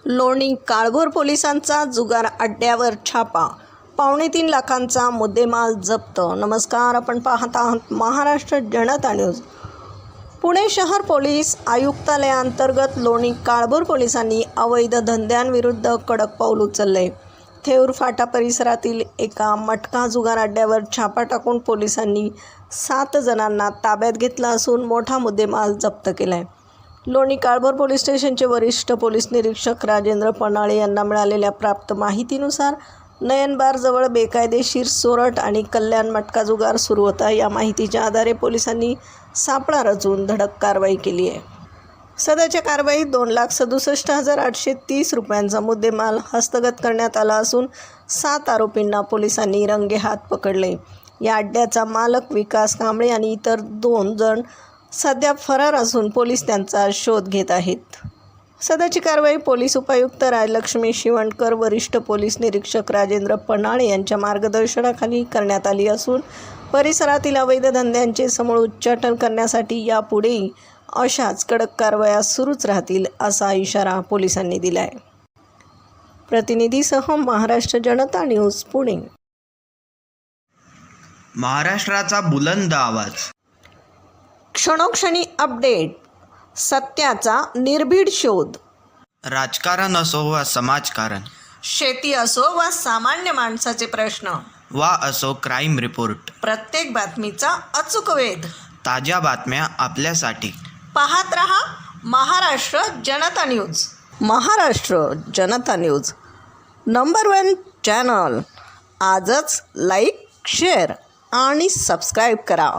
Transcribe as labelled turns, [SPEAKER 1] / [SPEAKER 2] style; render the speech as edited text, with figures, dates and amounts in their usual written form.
[SPEAKER 1] लोणी काळभोर पोलिसांचा जुगार अड्ड्यावर छापा, 3.25 लाखांचा मुद्देमाल जप्त। नमस्कार, आपण पाहत आहात महाराष्ट्र जनता न्यूज। पुणे शहर पोलीस आयुक्तालयाअंतर्गत लोणी काळभोर पोलिसांनी अवैध धंद्यांविरुद्ध कडक पाऊल उचलले। थेऊर फाटा परिसरातील एका मटका जुगार अड्ड्यावर छापा टाकून पोलिसांनी 7 जणांना ताब्यात घेतला असून मोठा मुद्देमाल जप्त केला आहे। लोणी काळभोर पोलीस स्टेशनचे वरिष्ठ पोलीस निरीक्षक राजेंद्र पनाळे यांना मिळालेल्या प्राप्त माहितीनुसार नयनबारजवळ बेकायदेशीर सोरठ आणि कल्याण मटका जुगार सुरू होता। या माहितीच्या आधारे पोलिसांनी सापळा रचून धडक कारवाई केली आहे। सदरच्या कारवाईत 2,67,830 रुपयांचा मुद्देमाल हस्तगत करण्यात आला असून 7 आरोपींना पोलिसांनी रंगेहात पकडले। या अड्ड्याचा मालक विकास कांबळे आणि इतर 2 जण सध्या फरार असून पोलीस त्यांचा शोध घेत आहेत। सदरची कारवाई पोलीस उपायुक्त राजलक्ष्मी शिवणकर, वरिष्ठ पोलीस निरीक्षक राजेंद्र पनाळे यांच्या मार्गदर्शनाखाली करण्यात आली असून परिसरातील अवैध धंद्यांचे समूळ उच्चाटन करण्यासाठी यापुढेही अशाच कडक कारवाया सुरूच राहतील असा इशारा पोलिसांनी दिला आहे। प्रतिनिधीसह महाराष्ट्र जनता न्यूज, पुणे।
[SPEAKER 2] महाराष्ट्राचा बुलंद आवाज,
[SPEAKER 1] क्षणोक्षणी अपडेट, सत्याचा निर्भीड शोध।
[SPEAKER 2] राजकारण असो वा समाजकारण,
[SPEAKER 1] शेती असो वा सामान्य माणसाचे प्रश्न,
[SPEAKER 2] वा असो क्राईम रिपोर्ट,
[SPEAKER 1] प्रत्येक बातमीचा अचूक वेध,
[SPEAKER 2] ताज्या बातम्या आपल्यासाठी।
[SPEAKER 1] पाहत रहा महाराष्ट्र जनता न्यूज। महाराष्ट्र जनता न्यूज नंबर 1 चॅनल। आजच लाईक, शेअर आणि सबस्क्राईब करा।